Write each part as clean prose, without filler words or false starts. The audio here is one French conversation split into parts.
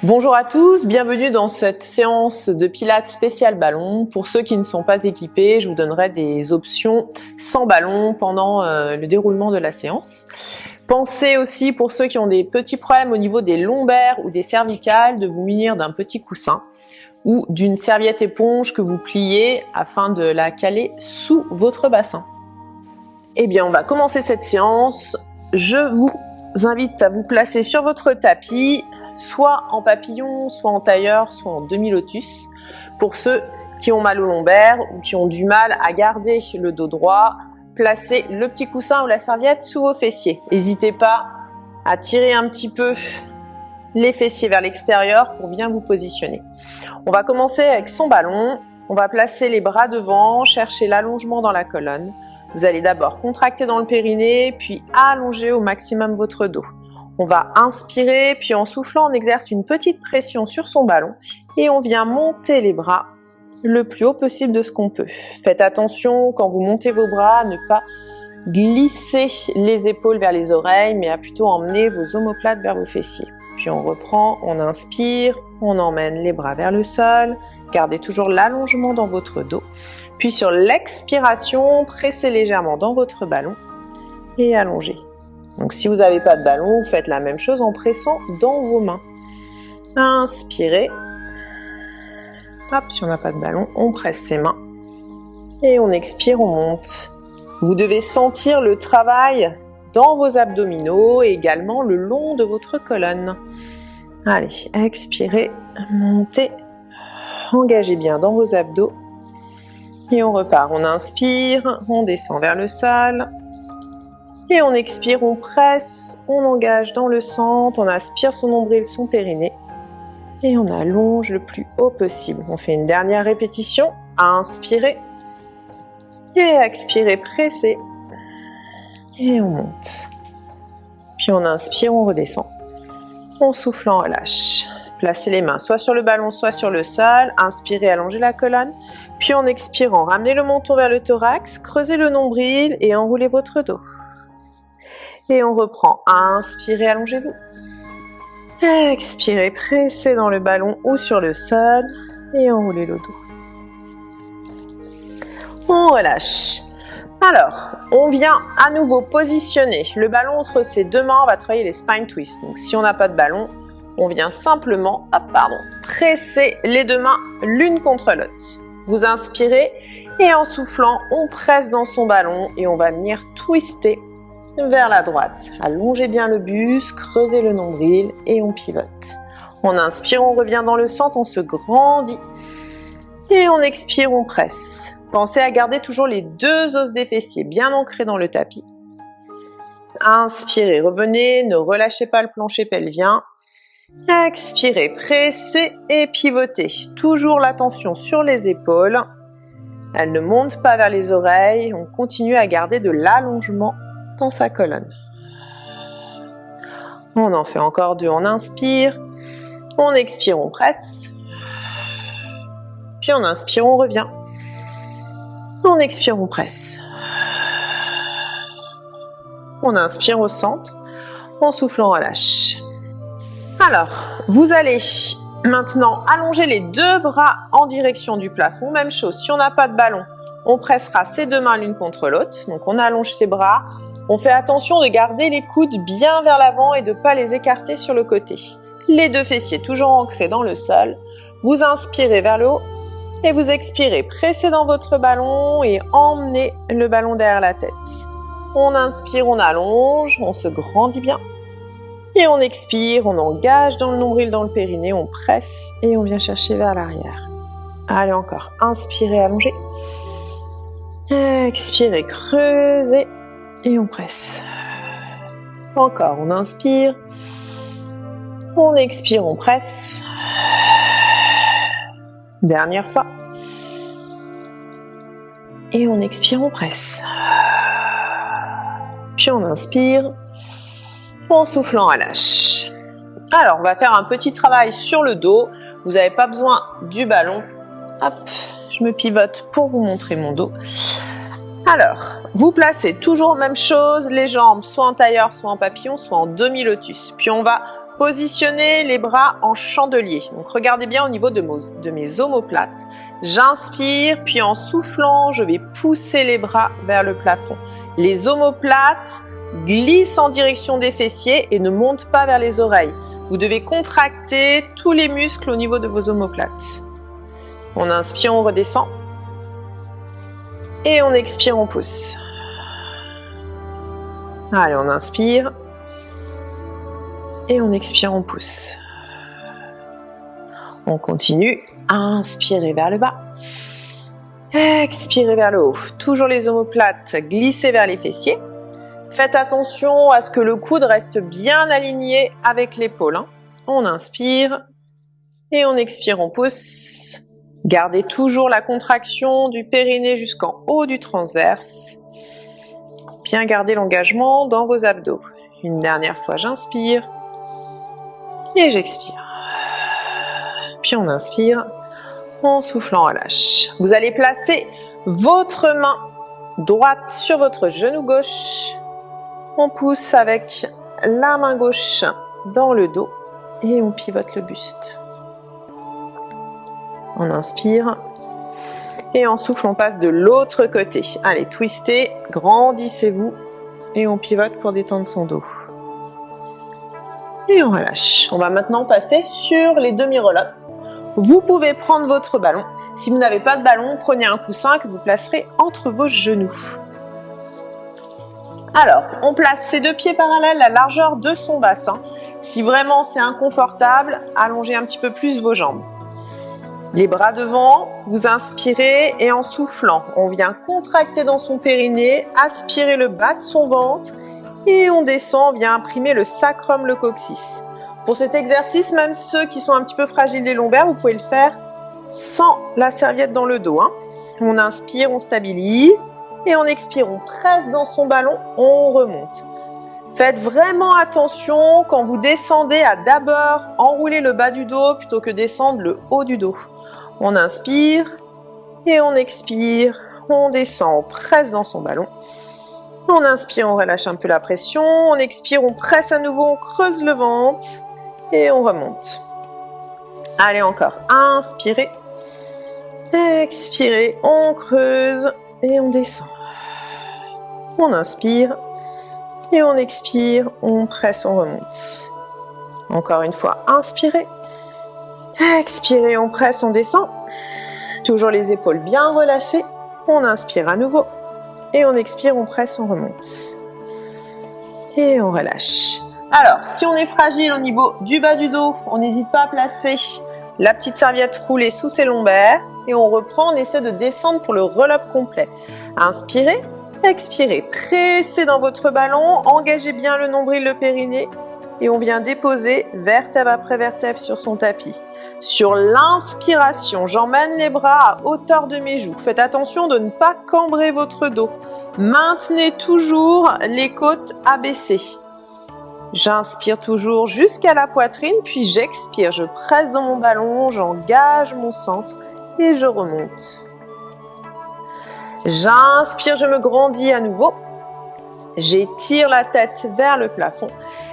Bonjour à tous, bienvenue dans cette séance de pilates spécial ballon. Pour ceux qui ne sont pas équipés, je vous donnerai des options sans ballon pendant le déroulement de la séance. Pensez aussi, pour ceux qui ont des petits problèmes au niveau des lombaires ou des cervicales, de vous munir d'un petit coussin ou d'une serviette éponge que vous pliez afin de la caler sous votre bassin. Eh bien, on va commencer cette séance. Je vous invite à vous placer sur votre tapis, soit en papillon, soit en tailleur, soit en demi-lotus. Pour ceux qui ont mal au lombaire ou qui ont du mal à garder le dos droit, placez le petit coussin ou la serviette sous vos fessiers. N'hésitez pas à tirer un petit peu les fessiers vers l'extérieur pour bien vous positionner. On va commencer avec son ballon. On va placer les bras devant, chercher l'allongement dans la colonne. Vous allez d'abord contracter dans le périnée, puis allonger au maximum votre dos. On va inspirer, puis en soufflant, on exerce une petite pression sur son ballon et on vient monter les bras le plus haut possible de ce qu'on peut. Faites attention quand vous montez vos bras à ne pas glisser les épaules vers les oreilles, mais à plutôt emmener vos omoplates vers vos fessiers. Puis on reprend, on inspire, on emmène les bras vers le sol, gardez toujours l'allongement dans votre dos. Puis sur l'expiration, pressez légèrement dans votre ballon et allongez. Donc si vous n'avez pas de ballon, vous faites la même chose en pressant dans vos mains. Inspirez. Hop, si on n'a pas de ballon, on presse ses mains. Et on expire, on monte. Vous devez sentir le travail dans vos abdominaux et également le long de votre colonne. Allez, expirez, montez. Engagez bien dans vos abdos. Et on repart. On inspire, on descend vers le sol. Et on expire, on presse, on engage dans le centre, on aspire son nombril, son périnée. Et on allonge le plus haut possible. On fait une dernière répétition. Inspirez. Et expirez, pressez. Et on monte. Puis on inspire, on redescend. On souffle, on relâche. Placez les mains soit sur le ballon, soit sur le sol. Inspirez, allongez la colonne. Puis en expirant, ramenez le menton vers le thorax, creusez le nombril et enroulez votre dos. Et on reprend. Inspirez, allongez-vous. Expirez, pressez dans le ballon ou sur le sol et enroulez le dos. On relâche. Alors, on vient à nouveau positionner le ballon entre ses deux mains. On va travailler les spine twists. Donc, si on n'a pas de ballon, on vient simplement, presser les deux mains l'une contre l'autre. Vous inspirez et en soufflant, on presse dans son ballon et on va venir twister vers la droite. Allongez bien le buste, creusez le nombril et on pivote. On inspire, on revient dans le centre, on se grandit. Et on expire, on presse. Pensez à garder toujours les deux os des fessiers bien ancrés dans le tapis. Inspirez, revenez, ne relâchez pas le plancher pelvien. Expirez, pressez et pivotez. Toujours l'attention sur les épaules. Elles ne montent pas vers les oreilles. On continue à garder de l'allongement dans sa colonne. On en fait encore deux. On inspire. On expire, on presse. Puis on inspire, on revient. On expire, on presse. On inspire au centre. On souffle, on relâche. Alors, vous allez maintenant allonger les deux bras en direction du plafond. Même chose, si on n'a pas de ballon, on pressera ses deux mains l'une contre l'autre. Donc on allonge ses bras. On fait attention de garder les coudes bien vers l'avant et de ne pas les écarter sur le côté. Les deux fessiers toujours ancrés dans le sol. Vous inspirez vers le haut et vous expirez. Pressez dans votre ballon et emmenez le ballon derrière la tête. On inspire, on allonge, on se grandit bien. Et on expire, on engage dans le nombril, dans le périnée, on presse et on vient chercher vers l'arrière. Allez encore, inspirez, allongez. Expirez, creusez et on presse. Encore, on inspire. On expire, on presse. Dernière fois. Et on expire, on presse. Puis on inspire. On souffle, on relâche. Alors, on va faire un petit travail sur le dos. Vous n'avez pas besoin du ballon. Hop, je me pivote pour vous montrer mon dos. Alors, vous placez toujours même chose, les jambes soit en tailleur, soit en papillon, soit en demi-lotus. Puis on va positionnez les bras en chandelier. Donc regardez bien au niveau de mes omoplates. J'inspire, puis en soufflant, je vais pousser les bras vers le plafond. Les omoplates glissent en direction des fessiers et ne montent pas vers les oreilles. Vous devez contracter tous les muscles au niveau de vos omoplates. On inspire, on redescend. Et on expire, on pousse. Allez, on inspire. Et on expire, on pousse. On continue. Inspirez vers le bas. Expirez vers le haut. Toujours les omoplates glissez vers les fessiers. Faites attention à ce que le coude reste bien aligné avec l'épaule. On inspire et on expire, on pousse. Gardez toujours la contraction du périnée jusqu'en haut du transverse. Bien garder l'engagement dans vos abdos. Une dernière fois, j'inspire et j'expire. Puis on inspire, en soufflant, on relâche. Vous allez placer votre main droite sur votre genou gauche. On pousse avec la main gauche dans le dos et on pivote le buste. On inspire et en souffle, on passe de l'autre côté. Allez, twistez, grandissez-vous et on pivote pour détendre son dos. Et on relâche. On va maintenant passer sur les demi-roll-up. Vous pouvez prendre votre ballon. Si vous n'avez pas de ballon, prenez un coussin que vous placerez entre vos genoux. Alors, on place ses deux pieds parallèles à la largeur de son bassin. Si vraiment c'est inconfortable, allongez un petit peu plus vos jambes. Les bras devant, vous inspirez et en soufflant, on vient contracter dans son périnée, aspirer le bas de son ventre et on descend, on vient imprimer le sacrum, le coccyx. Pour cet exercice, même ceux qui sont un petit peu fragiles des lombaires, vous pouvez le faire sans la serviette dans le dos. On inspire, on stabilise. Et on expire, on presse dans son ballon, on remonte. Faites vraiment attention quand vous descendez à d'abord enrouler le bas du dos plutôt que descendre le haut du dos. On inspire et on expire, on descend, on presse dans son ballon. On inspire, on relâche un peu la pression, on expire, on presse à nouveau, on creuse le ventre et on remonte. Allez encore, inspirez, expirez, on creuse et on descend. On inspire et on expire, on presse, on remonte. Encore une fois, inspirez, expirez, on presse, on descend. Toujours les épaules bien relâchées. On inspire à nouveau et on expire, on presse, on remonte. Et on relâche. Alors, si on est fragile au niveau du bas du dos, on n'hésite pas à placer la petite serviette roulée sous ses lombaires et on reprend, on essaie de descendre pour le roll-up complet. Inspirez. Expirez, pressez dans votre ballon, engagez bien le nombril, le périnée et on vient déposer vertèbre après vertèbre sur son tapis. Sur l'inspiration, j'emmène les bras à hauteur de mes joues. Faites attention de ne pas cambrer votre dos. Maintenez toujours les côtes abaissées. J'inspire toujours jusqu'à la poitrine, puis j'expire. Je presse dans mon ballon, j'engage mon centre et je remonte. J'inspire, je me grandis à nouveau. J'étire la tête vers le plafond.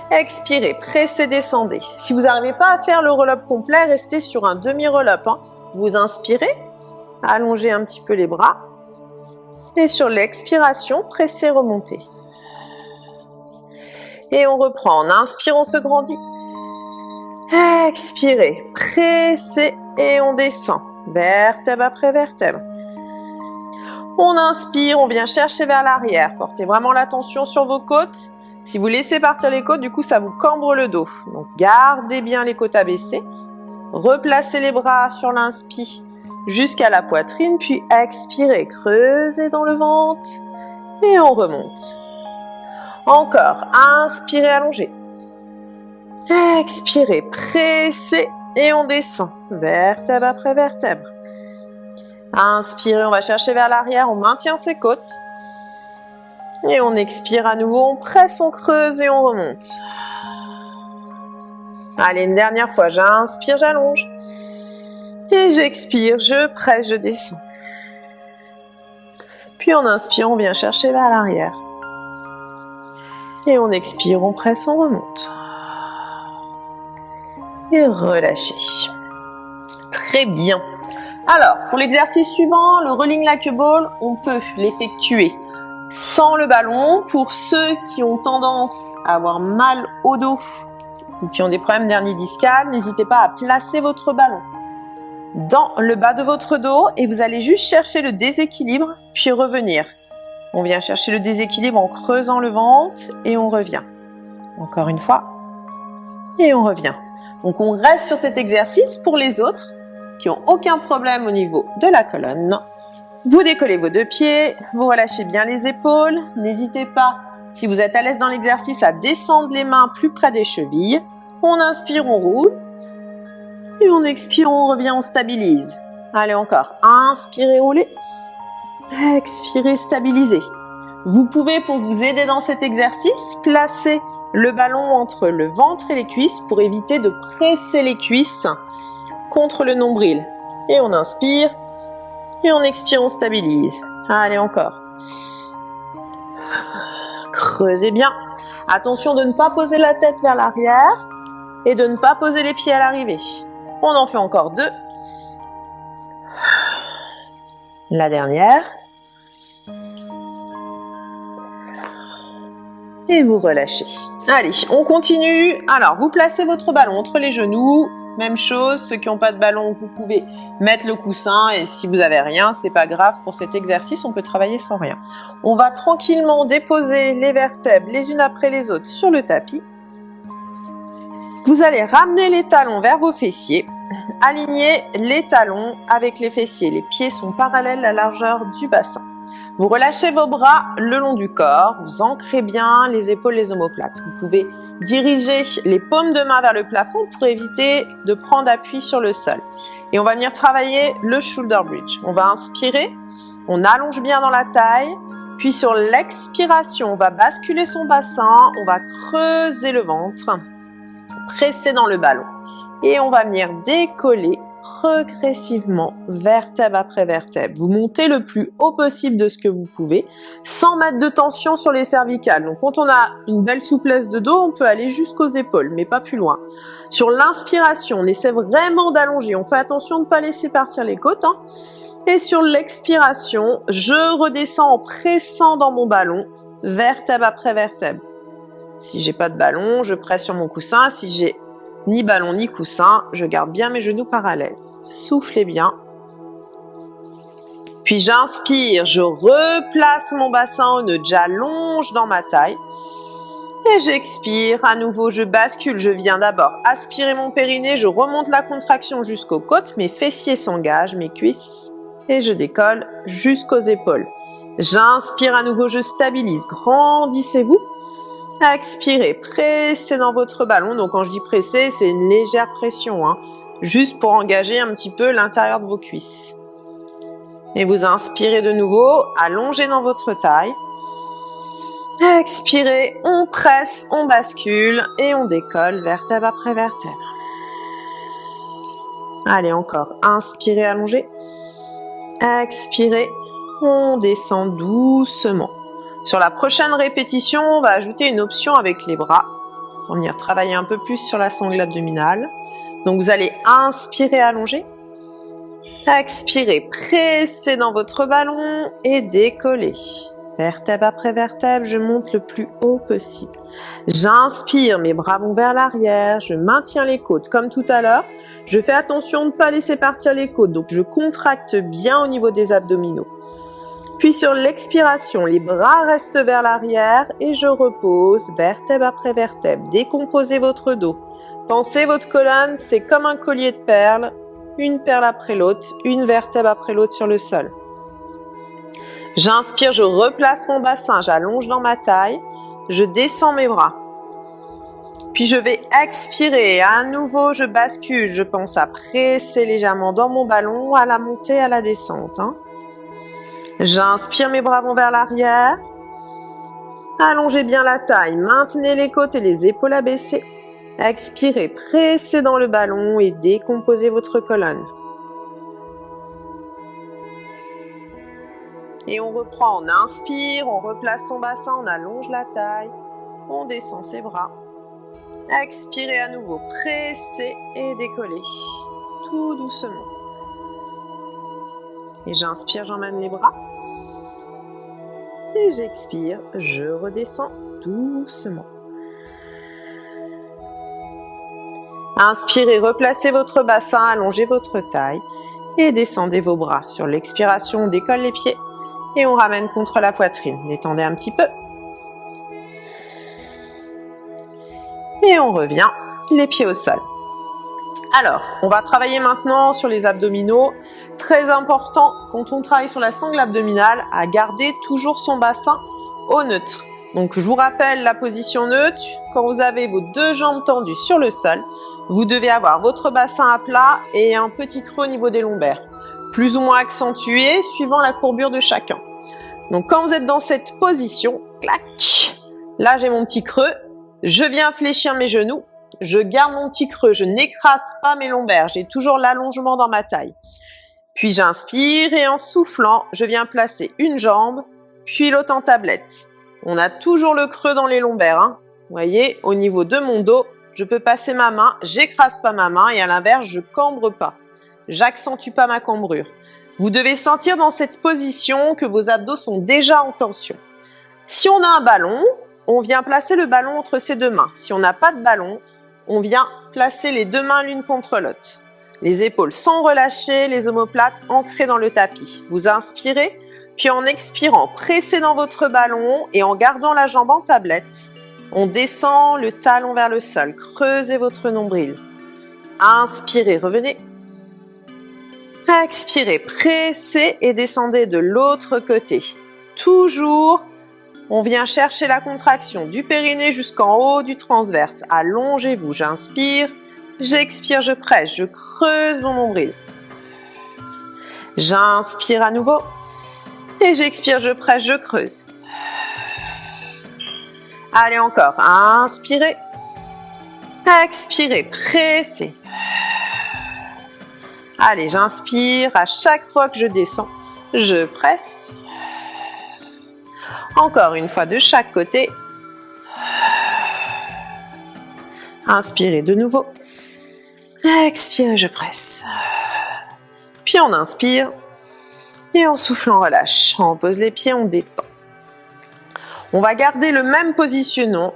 Expirez, pressez, descendez. Si vous n'arrivez pas à faire le roll-up complet, restez sur un demi-roll-up. Vous inspirez, allongez un petit peu les bras. Et sur l'expiration, pressez, remontez. Et on reprend. En inspire, on se grandit. Expirez, pressez et on descend. Vertèbre après vertèbre. On inspire, on vient chercher vers l'arrière. Portez vraiment l'attention sur vos côtes. Si vous laissez partir les côtes, du coup, ça vous cambre le dos. Donc, gardez bien les côtes abaissées. Replacez les bras sur l'inspire jusqu'à la poitrine, puis expirez, creusez dans le ventre et on remonte. Encore, inspirez, allongez. Expirez, pressez et on descend. Vertèbre après vertèbre. Inspirez, on va chercher vers l'arrière, on maintient ses côtes. Et on expire à nouveau, on presse, on creuse et on remonte. Allez, une dernière fois, j'inspire, j'allonge. Et j'expire, je presse, je descends. Puis on inspire, on vient chercher vers l'arrière. Et on expire, on presse, on remonte. Et relâchez. Très bien. Alors, pour l'exercice suivant, le rolling like a ball, on peut l'effectuer sans le ballon. Pour ceux qui ont tendance à avoir mal au dos ou qui ont des problèmes d'hernie discale, n'hésitez pas à placer votre ballon dans le bas de votre dos et vous allez juste chercher le déséquilibre, puis revenir. On vient chercher le déséquilibre en creusant le ventre et on revient. Encore une fois. Et on revient. Donc on reste sur cet exercice pour les autres qui n'ont aucun problème au niveau de la colonne. Vous décollez vos deux pieds, vous relâchez bien les épaules. N'hésitez pas, si vous êtes à l'aise dans l'exercice, à descendre les mains plus près des chevilles. On inspire, on roule. Et on expire, on revient, on stabilise. Allez encore. Inspirez, roulez. Expirez, stabilisez. Vous pouvez, pour vous aider dans cet exercice, placer le ballon entre le ventre et les cuisses pour éviter de presser les cuisses contre le nombril. Et on inspire. Et on expire, on stabilise. Allez, encore. Creusez bien. Attention de ne pas poser la tête vers l'arrière et de ne pas poser les pieds à l'arrivée. On en fait encore 2. La dernière. Et vous relâchez. Allez, on continue. Alors, vous placez votre ballon entre les genoux. Même chose, ceux qui n'ont pas de ballon, vous pouvez mettre le coussin. Et si vous n'avez rien, c'est pas grave. Pour cet exercice, on peut travailler sans rien. On va tranquillement déposer les vertèbres les unes après les autres sur le tapis. Vous allez ramener les talons vers vos fessiers. Alignez les talons avec les fessiers. Les pieds sont parallèles à la largeur du bassin. Vous relâchez vos bras le long du corps. Vous ancrez bien les épaules, les omoplates. Vous pouvez diriger les paumes de main vers le plafond pour éviter de prendre appui sur le sol. Et on va venir travailler le shoulder bridge. On va inspirer, on allonge bien dans la taille. Puis sur l'expiration, on va basculer son bassin. On va creuser le ventre. Presser dans le ballon et on va venir décoller progressivement vertèbre après vertèbre. Vous montez le plus haut possible de ce que vous pouvez sans mettre de tension sur les cervicales. Donc quand on a une belle souplesse de dos, on peut aller jusqu'aux épaules mais pas plus loin. Sur l'inspiration, on essaie vraiment d'allonger. On fait attention de ne pas laisser partir les côtes. Et sur l'expiration, je redescends en pressant dans mon ballon vertèbre après vertèbre. Si j'ai pas de ballon, je presse sur mon coussin. Si j'ai ni ballon ni coussin, je garde bien mes genoux parallèles. Soufflez bien. Puis j'inspire, je replace mon bassin au nœud, j'allonge dans ma taille. Et j'expire, à nouveau je bascule, je viens d'abord aspirer mon périnée, je remonte la contraction jusqu'aux côtes, mes fessiers s'engagent, mes cuisses, et je décolle jusqu'aux épaules. J'inspire à nouveau, je stabilise, grandissez-vous. Expirez, pressez dans votre ballon. Donc quand je dis presser, c'est une légère pression, juste pour engager un petit peu l'intérieur de vos cuisses. Et vous inspirez de nouveau, allongez dans votre taille. Expirez, on presse, on bascule et on décolle vertèbre après vertèbre. Allez, encore. Inspirez, allongez. Expirez, on descend doucement. Sur la prochaine répétition, on va ajouter une option avec les bras. On va venir travailler un peu plus sur la sangle abdominale. Donc vous allez inspirer, allonger. Expirez, pressez dans votre ballon et décollez. Vertèbre après vertèbre, je monte le plus haut possible. J'inspire, mes bras vont vers l'arrière, je maintiens les côtes comme tout à l'heure. Je fais attention de ne pas laisser partir les côtes, donc je contracte bien au niveau des abdominaux. Puis sur l'expiration, les bras restent vers l'arrière et je repose vertèbre après vertèbre. Décomposez votre dos. Pensez votre colonne, c'est comme un collier de perles, une perle après l'autre, une vertèbre après l'autre sur le sol. J'inspire, je replace mon bassin, j'allonge dans ma taille, je descends mes bras. Puis je vais expirer, à nouveau je bascule, je pense à presser légèrement dans mon ballon, à la montée, à la descente. J'inspire, mes bras vont vers l'arrière. Allongez bien la taille, maintenez les côtes et les épaules abaissées. Expirez, pressez dans le ballon et décomposez votre colonne. Et on reprend, on inspire, on replace son bassin, on allonge la taille, on descend ses bras. Expirez à nouveau, pressez et décollez, tout doucement. Et j'inspire, j'emmène les bras. Et j'expire, je redescends doucement. Inspirez, replacez votre bassin, allongez votre taille et descendez vos bras. Sur l'expiration, on décolle les pieds et on ramène contre la poitrine. Détendez un petit peu. Et on revient, les pieds au sol. Alors, on va travailler maintenant sur les abdominaux. Très important, quand on travaille sur la sangle abdominale, à garder toujours son bassin au neutre. Donc, je vous rappelle la position neutre. Quand vous avez vos deux jambes tendues sur le sol, vous devez avoir votre bassin à plat et un petit creux au niveau des lombaires. Plus ou moins accentué, suivant la courbure de chacun. Donc, quand vous êtes dans cette position, clac, là j'ai mon petit creux. Je viens fléchir mes genoux. Je garde mon petit creux, je n'écrase pas mes lombaires, j'ai toujours l'allongement dans ma taille. Puis j'inspire et en soufflant, je viens placer une jambe, puis l'autre en tablette. On a toujours le creux dans les lombaires. Hein. Vous voyez, au niveau de mon dos, je peux passer ma main, j'écrase pas ma main et à l'inverse, je cambre pas. J'accentue pas ma cambrure. Vous devez sentir dans cette position que vos abdos sont déjà en tension. Si on a un ballon, on vient placer le ballon entre ses deux mains. Si on n'a pas de ballon, on vient placer les deux mains l'une contre l'autre. Les épaules sans relâcher, les omoplates ancrées dans le tapis. Vous inspirez, puis en expirant, pressez dans votre ballon et en gardant la jambe en tablette, on descend le talon vers le sol. Creusez votre nombril. Inspirez, revenez. Expirez, pressez et descendez de l'autre côté. Toujours, on vient chercher la contraction du périnée jusqu'en haut du transverse. Allongez-vous, j'inspire, j'expire, je presse, je creuse mon nombril. J'inspire à nouveau et j'expire, je presse, je creuse. Allez encore, inspirez, expirez, pressez. Allez, j'inspire, à chaque fois que je descends, je presse. Encore une fois de chaque côté. Inspirez de nouveau. Expirez, je presse. Puis on inspire. Et en soufflant, on relâche. On pose les pieds, on détend. On va garder le même positionnement,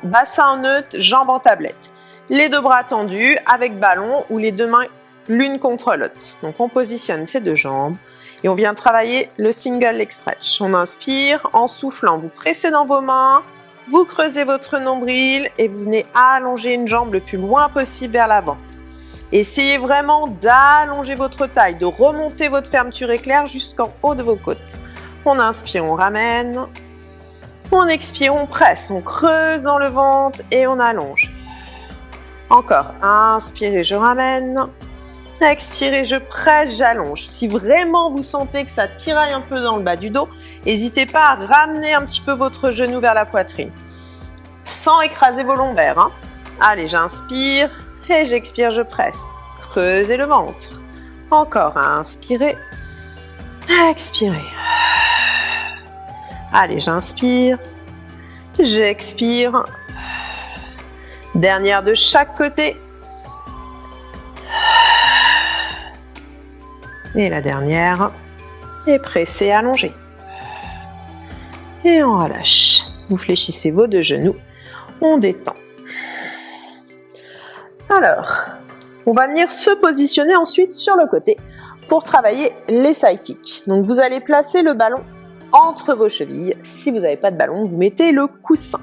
bassin neutre, jambes en tablette. Les deux bras tendus avec ballon ou les deux mains l'une contre l'autre. Donc on positionne ces deux jambes. Et on vient travailler le single leg stretch. On inspire, en soufflant, vous pressez dans vos mains, vous creusez votre nombril et vous venez allonger une jambe le plus loin possible vers l'avant. Essayez vraiment d'allonger votre taille, de remonter votre fermeture éclair jusqu'en haut de vos côtes. On inspire, on ramène. On expire, on presse, on creuse dans le ventre et on allonge. Encore, inspirez, je ramène. Expirez, je presse, j'allonge. Si vraiment vous sentez que ça tiraille un peu dans le bas du dos, n'hésitez pas à ramener un petit peu votre genou vers la poitrine. Sans écraser vos lombaires. Hein. Allez, j'inspire et j'expire, je presse. Creusez le ventre. Encore, inspirez. Expirez. Allez, j'inspire. J'expire. Dernière de chaque côté. Et la dernière, et pressez, allongez. Et on relâche. Vous fléchissez vos deux genoux, on détend. Alors, on va venir se positionner ensuite sur le côté pour travailler les side kicks. Donc vous allez placer le ballon entre vos chevilles. Si vous n'avez pas de ballon, vous mettez le coussin.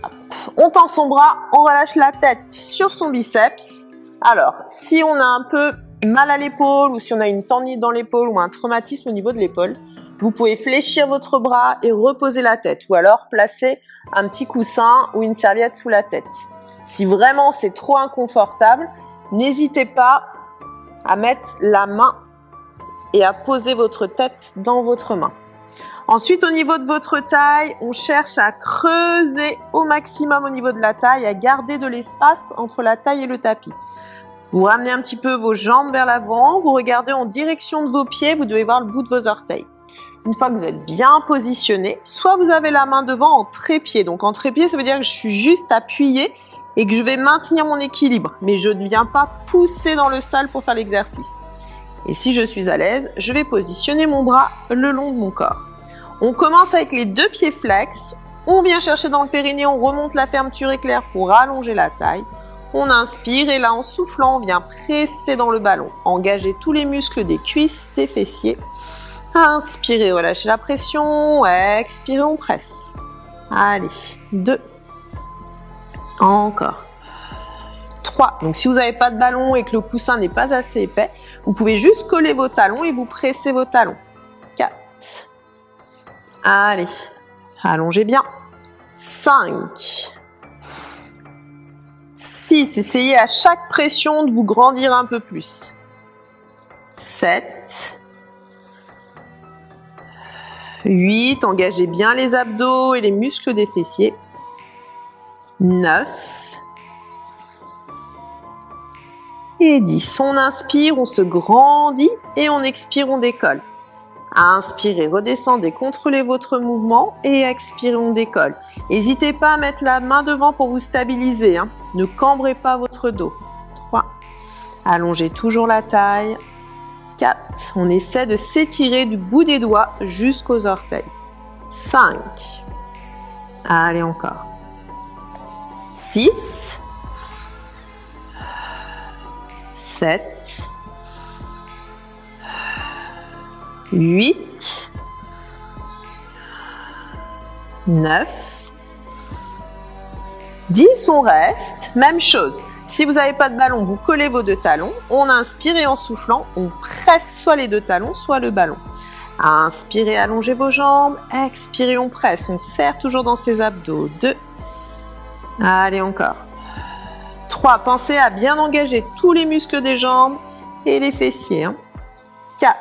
Hop. On tend son bras, on relâche la tête sur son biceps. Alors, si on a un peu mal à l'épaule ou si on a une tendinite dans l'épaule ou un traumatisme au niveau de l'épaule, vous pouvez fléchir votre bras et reposer la tête ou alors placer un petit coussin ou une serviette sous la tête. Si vraiment c'est trop inconfortable, n'hésitez pas à mettre la main et à poser votre tête dans votre main. Ensuite, au niveau de votre taille, on cherche à creuser au maximum au niveau de la taille, à garder de l'espace entre la taille et le tapis. Vous ramenez un petit peu vos jambes vers l'avant, vous regardez en direction de vos pieds, vous devez voir le bout de vos orteils. Une fois que vous êtes bien positionné, soit vous avez la main devant en trépied. Donc en trépied, ça veut dire que je suis juste appuyée et que je vais maintenir mon équilibre. Mais je ne viens pas pousser dans le sol pour faire l'exercice. Et si je suis à l'aise, je vais positionner mon bras le long de mon corps. On commence avec les 2 pieds flex. On vient chercher dans le périnée, on remonte la fermeture éclair pour allonger la taille. On inspire et là, en soufflant, on vient presser dans le ballon. Engager tous les muscles des cuisses, des fessiers. Inspirez, relâchez la pression. Expirez, on presse. Allez, 2. Encore. 3. Donc si vous n'avez pas de ballon et que le coussin n'est pas assez épais, vous pouvez juste coller vos talons et vous pressez vos talons. 4. Allez, allongez bien. 5. 6. Essayez à chaque pression de vous grandir un peu plus. 7. 8. Engagez bien les abdos et les muscles des fessiers. 9. Et 10. On inspire, on se grandit et on expire, on décolle. Inspirez, redescendez, contrôlez votre mouvement et expirez, on décolle. N'hésitez pas à mettre la main devant pour vous stabiliser. Ne cambrez pas votre dos. 3. Allongez toujours la taille. 4. On essaie de s'étirer du bout des doigts jusqu'aux orteils. 5. Allez, encore. 6. 7. 8. 9. 10. On reste. Même chose. Si vous n'avez pas de ballon, vous collez vos 2 talons. On inspire et en soufflant, on presse soit les 2 talons, soit le ballon. Inspirez, allongez vos jambes. Expirez, on presse. On serre toujours dans ses abdos. 2. Allez, encore. 3. Pensez à bien engager tous les muscles des jambes et les fessiers. 4.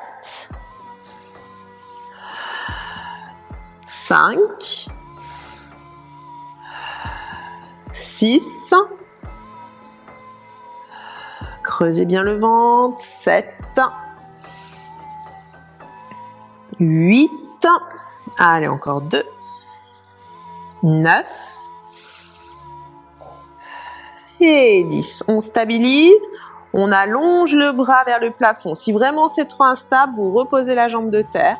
5. 6. Creusez bien le ventre. 7. 8. Allez, encore 2. 9. Et 10. On stabilise. On allonge le bras vers le plafond. Si vraiment c'est trop instable, vous reposez la jambe de terre.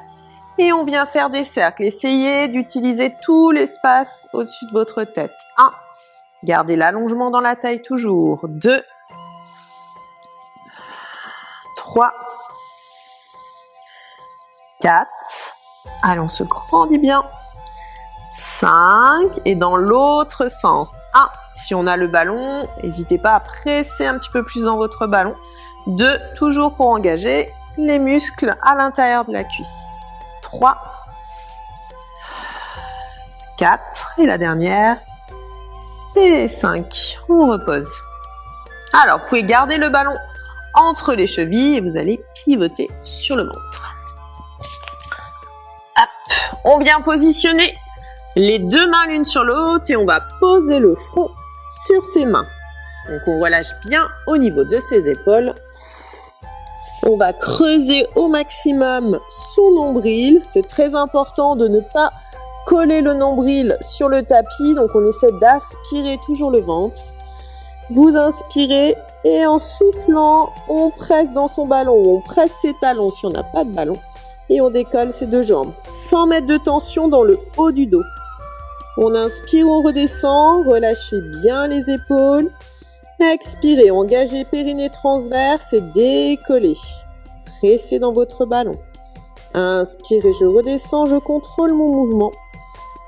Et on vient faire des cercles. Essayez d'utiliser tout l'espace au-dessus de votre tête. 1. Gardez l'allongement dans la taille toujours. 2. 3. 4. Allez, on se grandit bien. 5. Et dans l'autre sens. 1. Si on a le ballon, n'hésitez pas à presser un petit peu plus dans votre ballon. 2. Toujours pour engager les muscles à l'intérieur de la cuisse. 3. 4. Et la dernière. Et 5. On repose. Alors, vous pouvez garder le ballon entre les chevilles et vous allez pivoter sur le ventre. Hop. On vient positionner les 2 mains l'une sur l'autre et on va poser le front sur ses mains. Donc on relâche bien au niveau de ses épaules. On va creuser au maximum son nombril. C'est très important de ne pas coller le nombril sur le tapis. Donc on essaie d'aspirer toujours le ventre. Vous inspirez et en soufflant, on presse dans son ballon. On presse ses talons si on n'a pas de ballon. Et on décolle ses 2 jambes. Sans mettre de tension dans le haut du dos. On inspire, on redescend. Relâchez bien les épaules. Expirez, engagez périnée transverse et décollez. Pressez dans votre ballon. Inspirez, je redescends, je contrôle mon mouvement.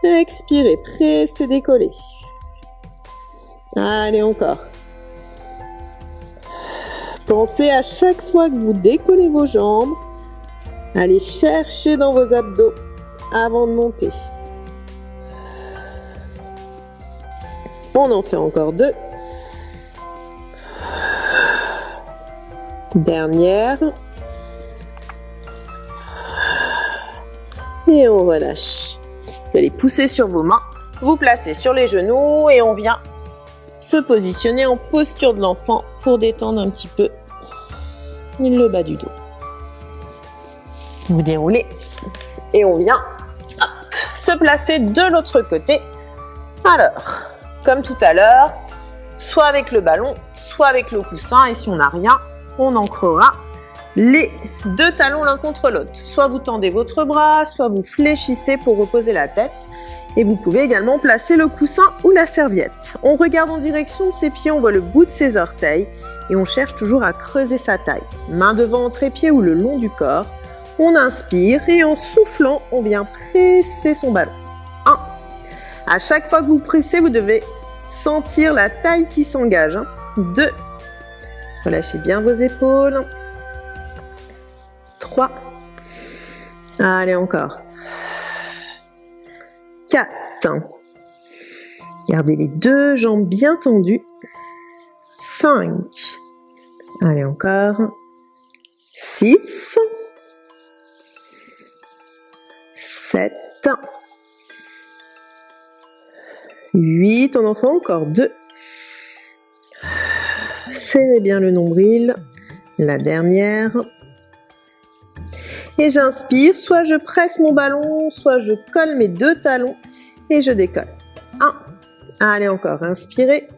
Expirez, pressez, décollez. Allez, encore. Pensez à chaque fois que vous décollez vos jambes, allez chercher dans vos abdos avant de monter. On en fait encore 2. Dernière. Et on relâche. Vous allez pousser sur vos mains, vous placez sur les genoux et on vient se positionner en posture de l'enfant pour détendre un petit peu le bas du dos. Vous déroulez Et on vient se placer de l'autre côté. Alors, comme tout à l'heure, soit avec le ballon, soit avec le coussin. Et si on n'a rien, on ancrera les deux talons l'un contre l'autre. Soit vous tendez votre bras, soit vous fléchissez pour reposer la tête. Et vous pouvez également placer le coussin ou la serviette. On regarde en direction de ses pieds, on voit le bout de ses orteils et on cherche toujours à creuser sa taille. Main devant entre pieds ou le long du corps. On inspire et en soufflant, on vient presser son ballon. 1. À chaque fois que vous pressez, vous devez sentir la taille qui s'engage. 2. Relâchez bien vos épaules. 3. Allez, encore. 4. Gardez les deux jambes bien tendues. 5. Allez, encore. 6. 7. 8. On en fait encore 2. Serrez bien le nombril. La dernière. Et j'inspire, soit je presse mon ballon, soit je colle mes deux talons et je décolle. 1. Allez, encore, inspirez.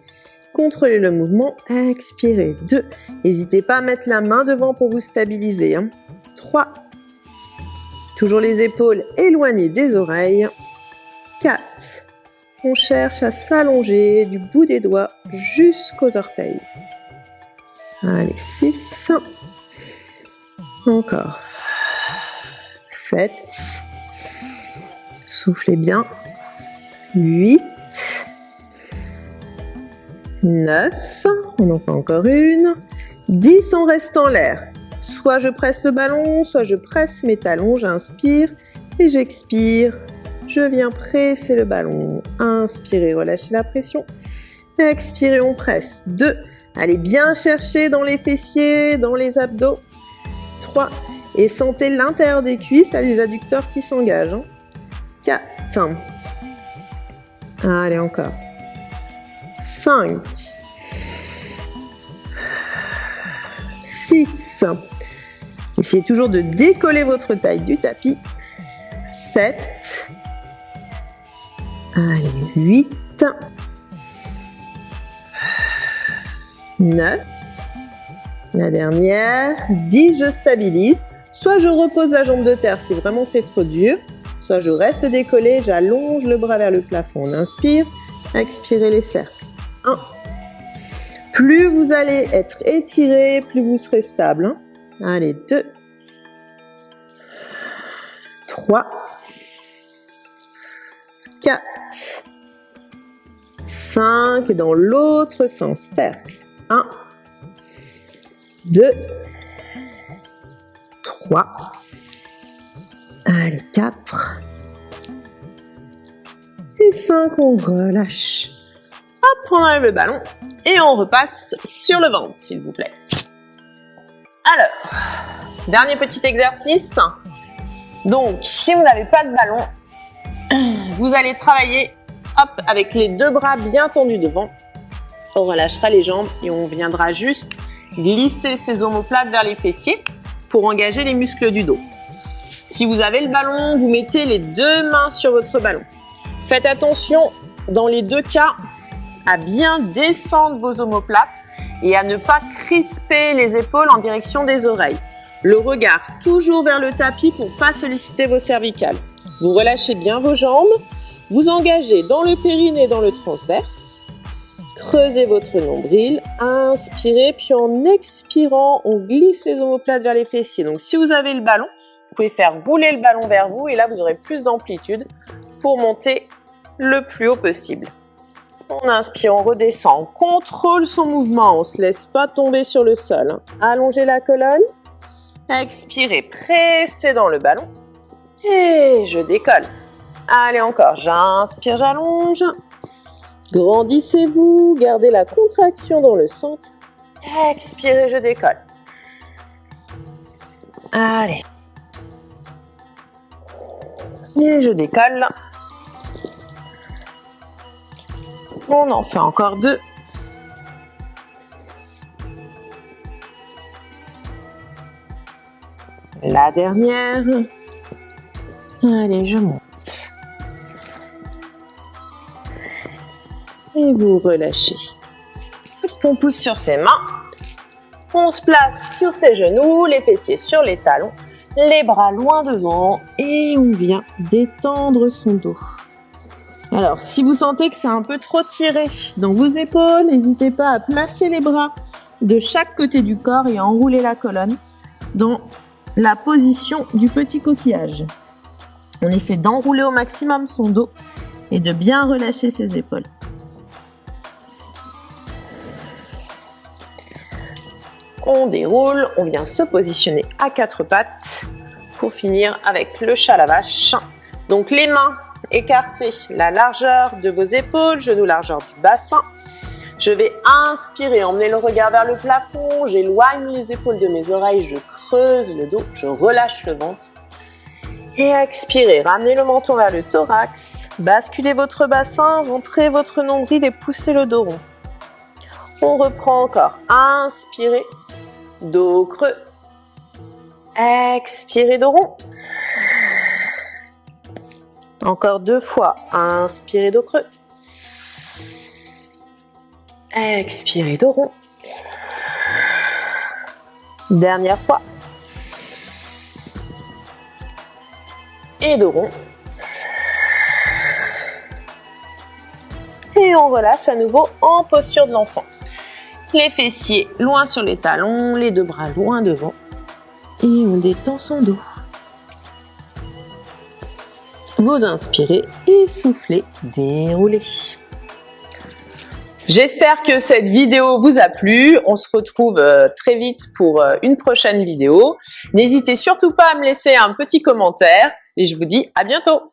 Contrôlez le mouvement. Expirez. 2. N'hésitez pas à mettre la main devant pour vous stabiliser. 3. Toujours les épaules éloignées des oreilles. 4. On cherche à s'allonger du bout des doigts jusqu'aux orteils. Allez, 6. Encore. 7. Soufflez bien. 8. 9. On en fait encore une. 10. On reste en l'air. Soit je presse le ballon, soit je presse mes talons. J'inspire et j'expire. Je viens presser le ballon. Inspirez, relâchez la pression. Expirez, on presse. 2. Allez bien chercher dans les fessiers, dans les abdos. 3. Et sentez l'intérieur des cuisses, là, les adducteurs qui s'engagent. 4. Allez, encore. 5. 6. Essayez toujours de décoller votre taille du tapis. 7. Allez, 8. 9. La dernière. 10, je stabilise. Soit je repose la jambe de terre si vraiment c'est trop dur, soit je reste décollé, j'allonge le bras vers le plafond. On inspire, expirez les cercles. 1. Plus vous allez être étiré, plus vous serez stable. Allez, 2. 3. 4. 5. Et dans l'autre sens, cercle. 1. 2. 3. Allez, 4. Et 5, on relâche. Hop, on enlève le ballon et on repasse sur le ventre, s'il vous plaît. Alors, dernier petit exercice. Donc, si vous n'avez pas de ballon, vous allez travailler hop, avec les deux bras bien tendus devant. On relâchera les jambes et on viendra juste glisser ses omoplates vers les fessiers pour engager les muscles du dos. Si vous avez le ballon, vous mettez les deux mains sur votre ballon. Faites attention, dans les deux cas, à bien descendre vos omoplates et à ne pas crisper les épaules en direction des oreilles. Le regard toujours vers le tapis pour ne pas solliciter vos cervicales. Vous relâchez bien vos jambes, vous engagez dans le périnée, dans le transverse. Creusez votre nombril, inspirez, puis en expirant, on glisse les omoplates vers les fessiers. Donc si vous avez le ballon, vous pouvez faire rouler le ballon vers vous et là vous aurez plus d'amplitude pour monter le plus haut possible. On inspire, on redescend, on contrôle son mouvement, on ne se laisse pas tomber sur le sol. Allongez la colonne, expirez, pressez dans le ballon et je décolle. Allez encore, j'inspire, j'allonge. Grandissez-vous, gardez la contraction dans le centre. Expirez, je décolle. Allez. Et je décolle. On en fait encore 2. La dernière. Allez, je monte. Et vous relâchez. On pousse sur ses mains. On se place sur ses genoux, les fessiers sur les talons, les bras loin devant et on vient détendre son dos. Alors, si vous sentez que c'est un peu trop tiré dans vos épaules, n'hésitez pas à placer les bras de chaque côté du corps et à enrouler la colonne dans la position du petit coquillage. On essaie d'enrouler au maximum son dos et de bien relâcher ses épaules. On déroule, on vient se positionner à quatre pattes pour finir avec le chat à la vache. Donc les mains écartées, la largeur de vos épaules, genoux largeur du bassin. Je vais inspirer, emmener le regard vers le plafond, j'éloigne les épaules de mes oreilles, je creuse le dos, je relâche le ventre. Et expirez, ramenez le menton vers le thorax, basculez votre bassin, rentrez votre nombril et poussez le dos rond. On reprend encore, inspirez. Dos creux. Expirez, dos rond. Encore 2 fois. Inspirez, dos creux. Expirez, dos rond. Dernière fois. Et dos rond. Et on relâche à nouveau en posture de l'enfant. Les fessiers loin sur les talons, les 2 bras loin devant. Et on détend son dos. Vous inspirez et soufflez, déroulez. J'espère que cette vidéo vous a plu. On se retrouve très vite pour une prochaine vidéo. N'hésitez surtout pas à me laisser un petit commentaire et je vous dis à bientôt.